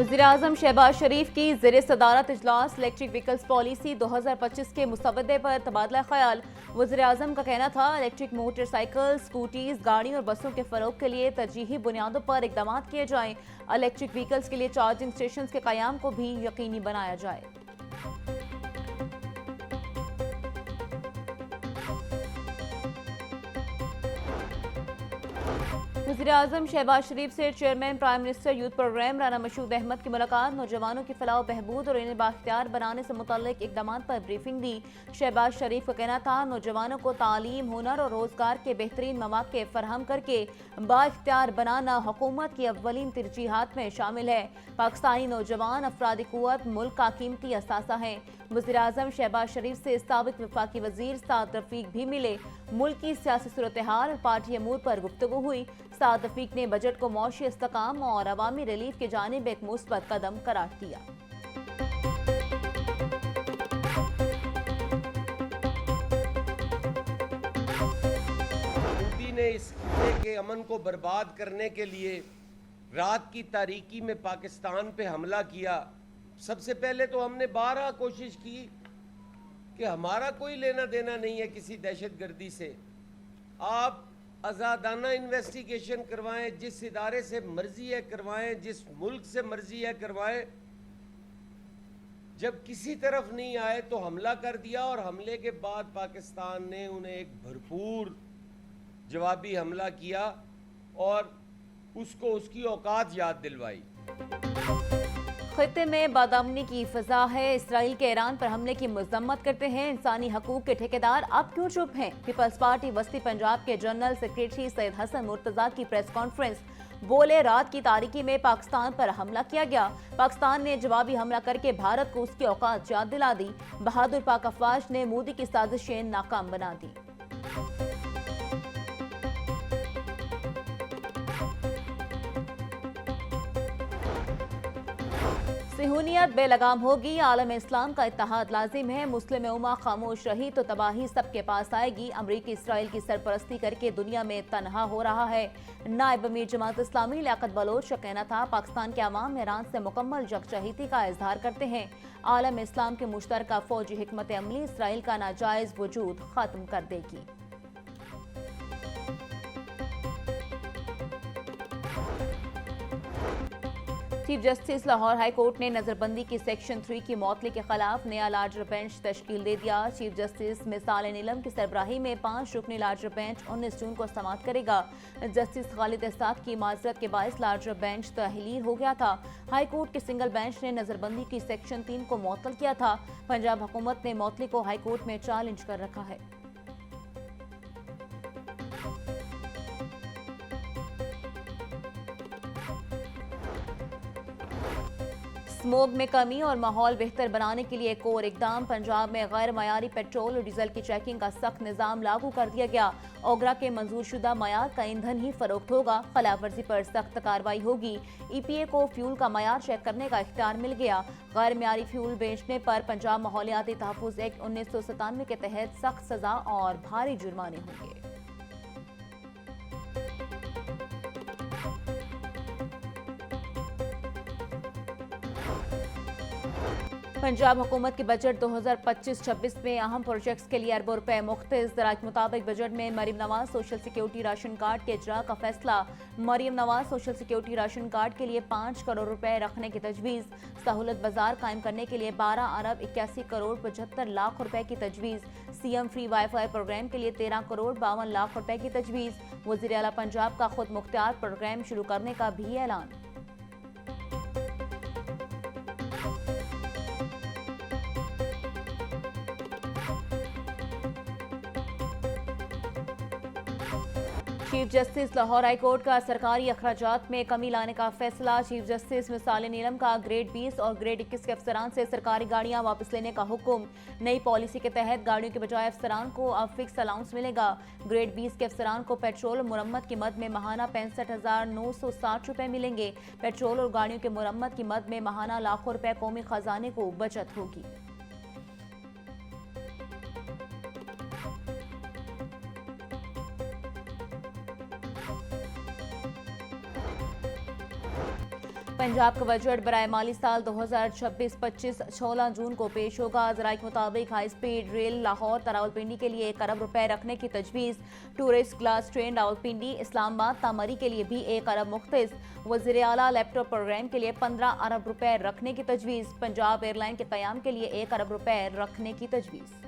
वज़ीर-ए-आज़म शहबाज शरीफ की ज़ेर सदारत इजलास इलेक्ट्रिक व्हीकल्स पॉलिसी 2025 के मुसवदे पर तबादला ख्याल। वज़ीर-ए-आज़म का कहना था इलेक्ट्रिक मोटरसाइकिल, स्कूटीज, गाड़ी और बसों के फरोग के लिए तरजीही बुनियादों पर इकदाम किए जाएं। इलेक्ट्रिक व्हीकल्स के लिए चार्जिंग स्टेशन के क़याम को भी यकीनी बनाया जाए। वज़ीर-ए-आज़म शहबाज शरीफ से chairman prime minister youth programme Rana Mashhood Ahmed की मुलाकात। नौजवानों की फलाह बहबूद और इन्हें बाख्तियार बनाने से मुतल्लिक इकदाम पर ब्रीफिंग दी। शहबाज शरीफ का कहना था नौजवानों को तालीम, हुनर और रोजगार के बेहतरीन मौके फराहम करके बाख्तियार बनाना हुकूमत की अव्वलीन तरजीहात में शामिल है। पाकिस्तानी नौजवान अफरादी कुव्वत मुल्क का कीमती असासा है। वज़ीर-ए-आज़म शहबाज शरीफ से साबिक वफाकी वजीर साद रफीक भी मिले। मुल्क की सियासी सूरत हाल और पार्टी अमूर पर गुफ्तगू हुई। साद रफीक ने बजट को मौशी इस्तेकाम और अवामी रिलीफ की जानिब एक मुस्बत कदम करार दिया। मोदी ने इस खिते के अमन को बर्बाद करने के लिए रात की तारीकी में पाकिस्तान पे हमला किया। सबसे पहले तो हमने 12 कोशिश की कि हमारा कोई लेना देना नहीं है किसी दहशतगर्दी से। आप आज़ादाना इन्वेस्टिगेशन करवाएं, जिस इदारे से मर्जी है करवाएं, जिस मुल्क से मर्जी है करवाएं। जब किसी तरफ नहीं आए तो हमला कर दिया और हमले के बाद पाकिस्तान ने उन्हें एक भरपूर जवाबी हमला किया और उसको उसकी औकात याद दिलवाई। खित्ते में बदअमनी की फजा है। इसराइल के ईरान पर हमले की मजम्मत करते हैं इंसानी हकूक के ठेकेदार अब क्यों चुप हैं। पीपल्स पार्टी वस्ती पंजाब के जनरल सेक्रेटरी सैयद हसन मुर्तजा की प्रेस कॉन्फ्रेंस। बोले रात की तारीकी में पाकिस्तान पर हमला किया गया। पाकिस्तान ने जवाबी हमला करके भारत को उसकी औकात याद दिला दी। बहादुर पाक अफवाज ने मोदी की साजिशें नाकाम बना दी। सिहूनियत बेलगाम होगी, आलम इस्लाम का इत्तेहाद लाजिम है। मुस्लिम उम्मा खामोश रही तो तबाही सबके पास आएगी। अमरीकी इसराइल की सरपरस्ती करके दुनिया में तनहा हो रहा है। नायब अमीर जमात इस्लामी लियाकत बलोच का कहना था पाकिस्तान के अवाम ईरान से मुकम्मल यकजहती का इजहार करते हैं। आलम इस्लाम की मुश्तरका फौजी हिकमत अमली इसराइल का नाजायज वजूद खत्म कर देगी। Chief justice Lahore high court ने नजरबंदी की सेक्शन 3 की मौतली के खिलाफ नया लार्जर बेंच तश्कील दे दिया। चीफ जस्टिस मिसाल नीलम की सरबराही में 5 रुकनी लार्जर बेंच 19 जून को समाअत करेगा। जस्टिस खालिद एहसाद की माजरत के बायस लार्जर बेंच तहलील हो गया था। हाई कोर्ट के सिंगल बेंच ने नजरबंदी की सेक्शन 3 को मुअत्तल किया था। पंजाब हुकूमत ने मुअत्तली को हाई कोर्ट में चैलेंज कर रखा है। स्मोग में कमी और माहौल बेहतर बनाने के लिए एक और इकदाम। पंजाब में गैर मयारी पेट्रोल और डीजल की चेकिंग का सख्त निज़ाम लागू कर दिया गया। ओगरा के मंजूर शुदा मयार का ईंधन ही फरोख्त होगा। खिलाफ वर्जी पर सख्त कार्रवाई होगी। EPA को फ्यूल का मयार चेक करने का इख्तियार मिल गया। गैर मयारी फ्यूल बेचने पर पंजाब माहौलियाती तहफ़्फ़ुज़ एक्ट 1997 के तहत सख्त सजा और भारी जुर्माने होंगे। पंजाब हुकूमत के बजट 2025-26 में अहम प्रोजेक्ट्स के लिए अरबों रुपए मुख्तस। ज़राए के मुताबिक बजट में Maryam Nawaz social security ration card के इजरा का फैसला। Maryam Nawaz social security ration card के लिए 5 करोड़ रुपए रखने की तजवीज़। सहूलत बाजार कायम करने के लिए 12 अरब 81 करोड़ 75 लाख रुपए की तजवीज़। CM फ्री वाईफाई प्रोग्राम के लिए 13 करोड़ 52 लाख रुपए की तजवीज़। वज़ीर आला पंजाब का खुद मुख्तियार प्रोग्राम शुरू करने का भी ऐलान। Chief justice Lahore high court का सरकारी अखराजात में कमी लाने का फैसला। चीफ जस्टिस मिसाल नीलम का ग्रेड 20 और ग्रेड 21 के अफसरान से सरकारी गाड़ियां वापस लेने का हुक्म। नई पॉलिसी के तहत गाड़ियों के बजाय अफसरान को अब फिक्स अलाउंस मिलेगा। ग्रेड 20 के अफसरान को पेट्रोल और मुरम्मत की मद में माहाना 65,960 रुपए मिलेंगे। पेट्रोल और गाड़ियों के मुरम्मत की मद में माहाना लाखों रुपए कौमी खजाने को बचत होगी। पंजाब का बजट बराए माली साल 2026-25 16 जून को पेश होगा। ज़राए के मुताबिक high speed rail Lahore Rawalpindi के लिए 1 अरब रुपए रखने की तजवीज़। Tourist class train Rawalpindi Islamabad Tamri के लिए भी 1 अरब मुख्तस। वज़ीर आला लैपटॉप प्रोग्राम के लिए 15 अरब रुपए रखने की तजवीज़। पंजाब एयरलाइन के क़याम के लिए 1 अरब रुपए रखने की तजवीज़।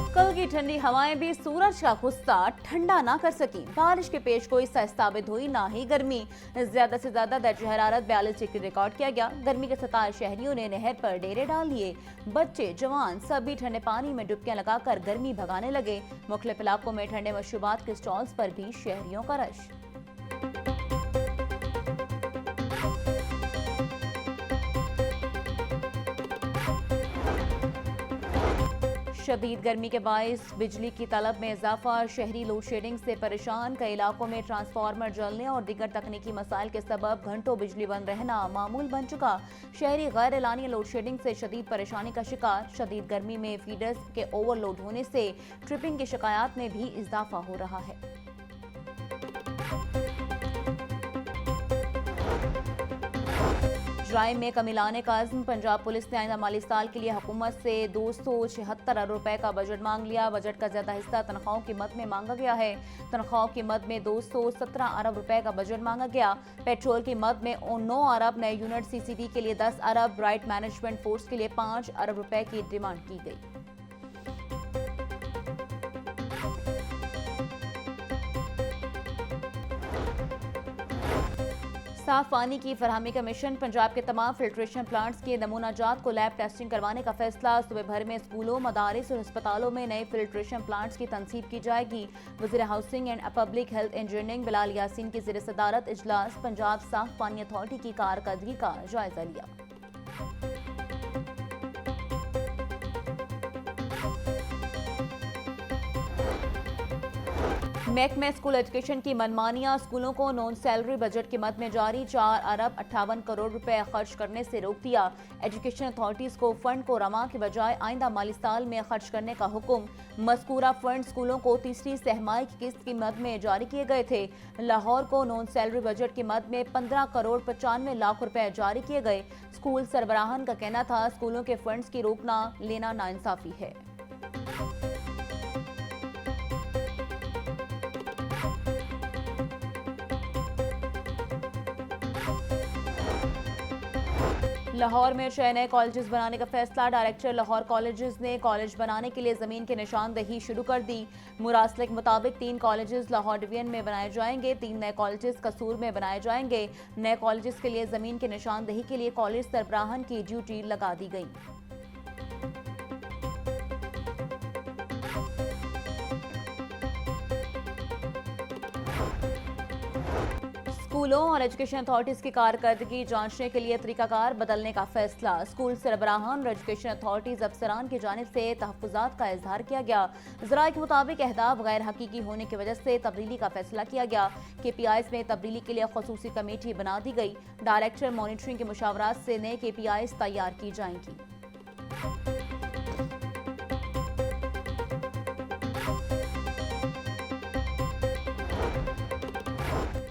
कल की ठंडी हवाएं भी सूरज का गुस्सा ठंडा ना कर सकी। बारिश के पेश गोई सच साबित हुई, ना ही गर्मी। ज्यादा से ज्यादा दर्ज हरारत 42 डिग्री रिकॉर्ड किया गया। गर्मी के सताए शहरियों ने नहर पर डेरे डाल लिए। बच्चे जवान सभी ठंडे पानी में डुबकियां लगाकर गर्मी भगाने लगे। मुख्तलिफ इलाकों में ठंडे मशरूबात के स्टॉल्स पर भी शहरियों का रश। शदीद गर्मी के बायस बिजली की तलब में इजाफा। शहरी लोड शेडिंग से परेशान। कई इलाकों में ट्रांसफार्मर जलने और दीगर तकनीकी मसाइल के सबब घंटों बिजली बंद रहना मामूल बन चुका। शहरी गैर एलानिया लोड शेडिंग से शदीद परेशानी का शिकार। शदीद गर्मी में फीडर्स के ओवरलोड होने से ट्रिपिंग की शिकायत में भी इजाफा हो रहा है। जराइम में कमी लाने का अज़्म। पंजाब पुलिस ने आइंदा माली साल के लिए हुकूमत से 276 अरब रुपए का बजट मांग लिया। बजट का ज्यादा हिस्सा तनख्वाहों की मद में मांगा गया है। तनख्वाहों की मद में 217 अरब रुपए का बजट मांगा गया। पेट्रोल की मद में 9 अरब, नए यूनिट CCD के लिए 10 अरब, राइट मैनेजमेंट फोर्स के लिए 5 अरब रुपए की डिमांड की गई। साफ पानी की फरहमी का मिशन। पंजाब के तमाम फिल्ट्रेशन प्लांट्स के नमूना जात को लैब टेस्टिंग करवाने का फैसला। सूबे भर में स्कूलों, मदारिस और अस्पतालों में नए फिल्ट्रेशन प्लांट्स की तनसीब की जाएगी। वज़ीर housing and public health engineering Bilal Yasin की ज़ेर सदारत इजलास पंजाब साफ पानी अथॉरिटी की कारकर्दगी का जायजा लिया। महकमे स्कूल एजुकेशन की मनमानियां। स्कूलों को नॉन सैलरी बजट की मद में जारी 4 अरब 58 करोड़ रुपए खर्च करने से रोक दिया। एजुकेशन अथॉरिटीज को फंड को रवा के बजाय आइंदा माली साल में खर्च करने का हुक्म। मज़कूरा फंड स्कूलों को तीसरी सहमाही की किस्त की मद में जारी किए गए थे। लाहौर को नॉन सैलरी बजट की मद में 15 करोड़ 95 लाख रुपए जारी किए गए। स्कूल सरबराहान का कहना था स्कूलों के फंड्स की रोकना लेना नाइंसाफी है। लाहौर में 6 नए कॉलेजेस बनाने का फैसला। डायरेक्टर लाहौर कॉलेजेस ने कॉलेज बनाने के लिए जमीन की निशानदेही शुरू कर दी। मुरासले के मुताबिक 3 कॉलेजेस लाहौर डिवीजन में बनाए जाएंगे। 3 नए कॉलेजेस कसूर में बनाए जाएंगे। नए कॉलेजेस के लिए जमीन की निशानदेही के लिए कॉलेज सरबराहान की ड्यूटी लगा दी गई। स्कूलों और एजुकेशन अथॉरिटीज की कारकर्दगी जांचने के लिए तरीकाकार बदलने का फैसला। स्कूल सरबराहान और एजुकेशन अथॉरिटीज अफसरान की जानिब से तहफ्फुजात का इजहार किया गया। ज़राए के मुताबिक अहदाफ गैर हकीकी होने की वजह से तब्दीली का फैसला किया गया। KPIs में तब्दीली के लिए खसूसी कमेटी बना दी गई। डायरेक्टर मॉनिटरिंग के मुशावरात से नए KPIs तैयार की जाएंगी।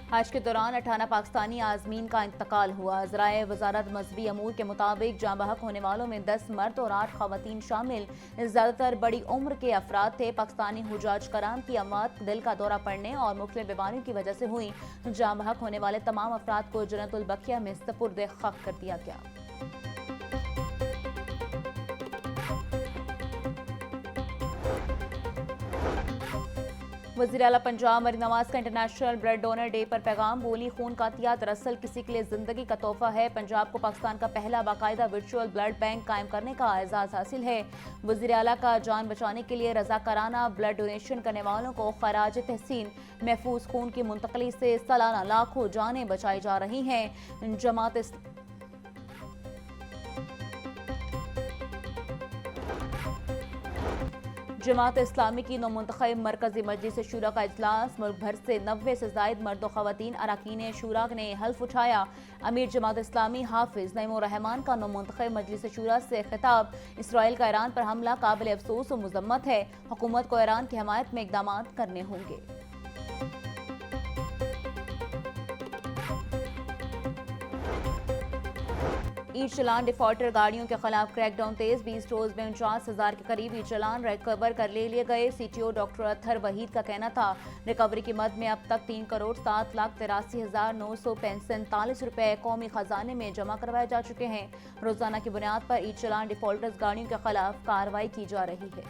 हज के दौरान 18 पाकिस्तानी आज़मीन का इंतकाल हुआ। ज़राए वजारत मजहबी अमूर के मुताबिक जाँ बहक होने वालों में 10 मर्द और 8 खवातीन शामिल। ज़्यादातर बड़ी उम्र के अफराद थे। पाकिस्तानी हुजाज कराम की अमवात दिल का दौरा पड़ने और मुख्तलिफ बीमारियों की वजह से हुई। जाँ बहक होने वाले तमाम अफराद को जन्नतुल बकिया में सपुर्द खक कर दिया गया। वज़ीर आला पंजाब मरीम नवाज का इंटरनेशनल ब्लड डोनर डे पर पैगाम। बोली खून का अतिया दरअसल किसी के लिए जिंदगी का तोहफा है। पंजाब को पाकिस्तान का पहला बाकायदा वर्चुअल ब्लड बैंक कायम करने का एजाज़ हासिल है। वज़ीर आला का जान बचाने के लिए रज़ाकाराना ब्लड डोनेशन करने वालों को खराज तहसीन। महफूज खून की मुंतकली से सालाना लाखों जानें बचाई जा रही हैं। जमात इस्लामी की नौमुंतखब मरकजी मजलिस शूरा का इजलास। मुल्क भर से 90 से जायद मर्द व खवातीन अरकान शूरा ने हल्फ उठाया। अमीर जमात इस्लामी हाफिज नईमुर रहमान का नौमुंतखब मजलिस शूरा से खिताब। इसराइल का ईरान पर हमला काबिल अफसोस और मुजम्मत है। हुकूमत को ईरान की हमायत में इकदाम करने होंगे। ई चलान डिफॉल्टर गाड़ियों के खिलाफ क्रैकडाउन तेज। 20 रोज में 49,000 के करीब ई चलान रिकवर कर लिए गए। CTO डॉक्टर अतहर वहीद का कहना था रिकवरी की मद में अब तक 3,07,83,947 रुपए कौमी खजाने में जमा करवाए जा चुके हैं। रोजाना की बुनियाद पर ई चलान डिफॉल्टर्स गाड़ियों के खिलाफ कार्रवाई की जा रही है।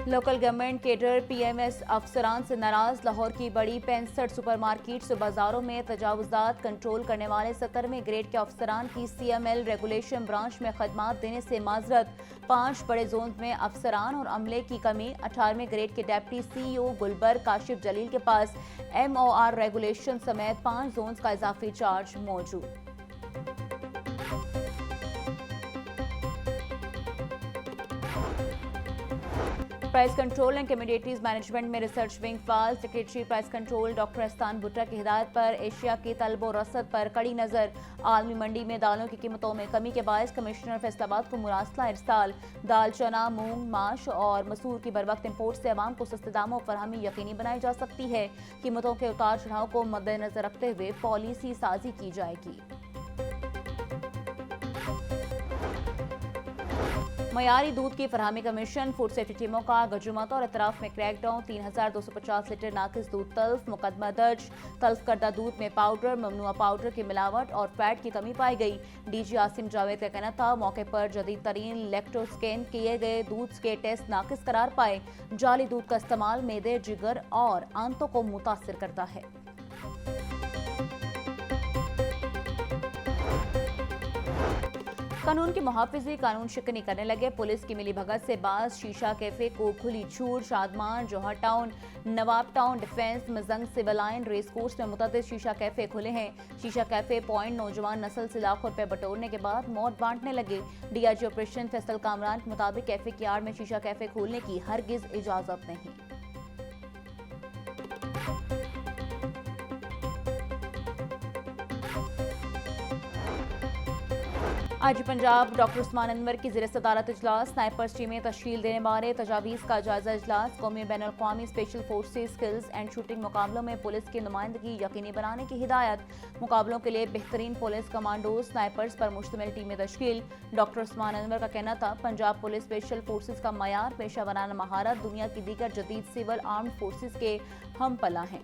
लोकल गवर्नमेंट केडर PMS अफसरान से नाराज। लाहौर की बड़ी 65 सुपरमार्केट्स और बाजारों में तजावुजात कंट्रोल करने वाले 17वें ग्रेड के अफसरान की CML रेगुलेशन ब्रांच में खदमात देने से माजरत। 5 बड़े जोन में अफसरान और अमले की कमी। 18वें ग्रेड के डेप्टी CEO गुलबर काशिफ जलील के पास MOR रेगुलेशन समेत 5 जोन का इजाफी चार्ज मौजूद। Price control and commodities management में रिसर्च विंग फाल। सेक्रेटरी प्राइस कंट्रोल डॉक्टर अहसान भुट्टा की हिदायत पर एशिया की तलब और रसद पर कड़ी नजर। आलमी मंडी में दालों की कीमतों में कमी के बायस कमिश्नर फैसलाबाद को मुरासला इरसाल। दाल, चना, मूंग, माश और मसूर की बरवक्त इम्पोर्ट से अवाम को सस्ते दामों और फरहमी यकीनी बनाई जा सकती है। कीमतों के उतार चढ़ाव को मद्देनजर रखते हुए पॉलिसी साजी की जाएगी। मयारी दूध की फरहमी कमीशन। फूड सेफ्टी टीमों का गजुमत और अतराफ में क्रैकडाउन। 3,250 लीटर नाकिस दूध तल्फ। मुकदमा दर्ज। तल्फ करदा दूध में पाउडर, ममनुआ पाउडर की मिलावट और फैट की कमी पाई गई। DG आसिम जावेद का कहना था मौके पर जदीद तरीन लैक्टोस्कैन किए गए दूध के टेस्ट नाकिस करार पाए। जाली दूध का इस्तेमाल मैदे, जिगर और आंतों को मुतासिर करता है। कानून की मुहाफिजी कानून शिकनी करने लगे। पुलिस की मिली भगत से बाज शीशा कैफे को खुली छूट। Shadman, Johar Town, Nawab Town, Defence, Mozang, Civil Line, Race Course में मुतअद्दिद शीशा कैफे खुले हैं। शीशा कैफे पॉइंट नौजवान नस्ल से लाखों रुपए बटोरने के बाद मौत बांटने लगे। DIG ऑपरेशन फैसल कामरान के मुताबिक कैफे की आड़ में शीशा कैफे खोलने की हरगिज इजाजत नहीं। आज पंजाब डॉक्टर उस्मान अनवर की ज़ेर सदारत इजलास। स्नाइपर्स टीमें तश्कील देने बारे तजावीज़ का जायजा इजलास। कौमी बैन अल-अक़वामी special forces skills and shooting मुकाबलों में पुलिस की नुमाइंदगी यकीनी बनाने की हिदायत। मुकाबलों के लिए बेहतरीन पुलिस कमांडो स्नाइपर्स पर मुश्तमिल टीमें तश्कील। डॉक्टर उस्मान अनवर का कहना था पंजाब पुलिस स्पेशल फोर्सेज का मयार, पेशा वराना महारत दुनिया की दीगर जदीद सिविल आर्म्ड फोर्सेज के हम पला हैं।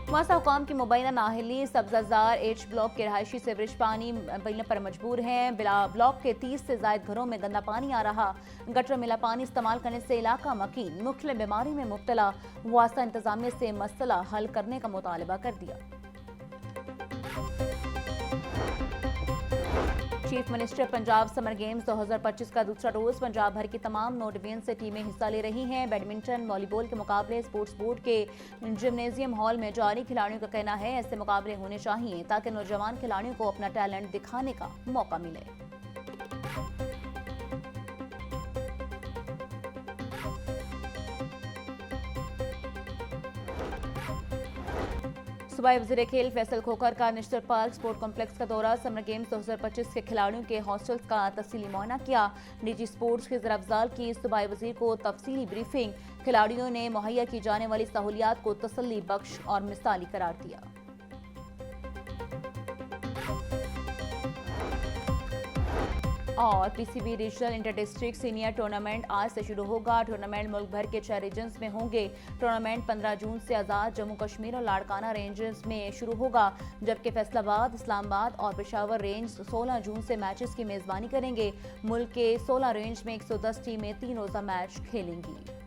वासा हुकाम की मुबैना नाहली। सब्जाजार H ब्लॉक के रहायशी सीवरेज पानी मिलने पर मजबूर हैं। ब्लॉक के 30 से जायद घरों में गंदा पानी आ रहा। गटर मिला पानी इस्तेमाल करने से इलाका मकीन। मुख्तलिफ बीमारी में मुब्तला। वासा इंतजामिया से मसला हल करने का मुतालबा कर दिया। Chief minister Punjab summer games 2025 का दूसरा रोज। पंजाब भर की तमाम 9 डिवीजन से टीमें हिस्सा ले रही हैं। बैडमिंटन, वॉलीबॉल के मुकाबले स्पोर्ट्स बोर्ड के जिम्नेजियम हॉल में जारी। खिलाड़ियों का कहना है ऐसे मुकाबले होने चाहिए ताकि नौजवान खिलाड़ियों को अपना टैलेंट दिखाने का मौका मिले। सूबाई वज़ीर खेल फैसल खोखर का निश्तर पार्क स्पोर्ट कॉम्प्लेक्स का दौरा। समर गेम्स 2025 के खिलाड़ियों के हॉस्टल्स का तफसीली मुआयना किया। DG स्पोर्ट्स के ज़रा अफजाल की सूबाई वज़ीर को तफसीली ब्रीफिंग। खिलाड़ियों ने मुहैया की जाने वाली सहूलियात को तसल्ली बख्श और मिसाली करार दिया। और PCB regional inter district senior tournament आज से शुरू होगा। टूर्नामेंट मुल्क भर के 6 रीजन्स में होंगे। टूर्नामेंट 15 जून से आज़ाद जम्मू कश्मीर और लाड़काना रेंजेस में शुरू होगा, जबकि फैसलाबाद, इस्लामाबाद और पेशावर रेंज 16 जून से मैचेस की मेज़बानी करेंगे। मुल्क के 16 रेंज में 110 टीमें 3 रोज़ा मैच खेलेंगी।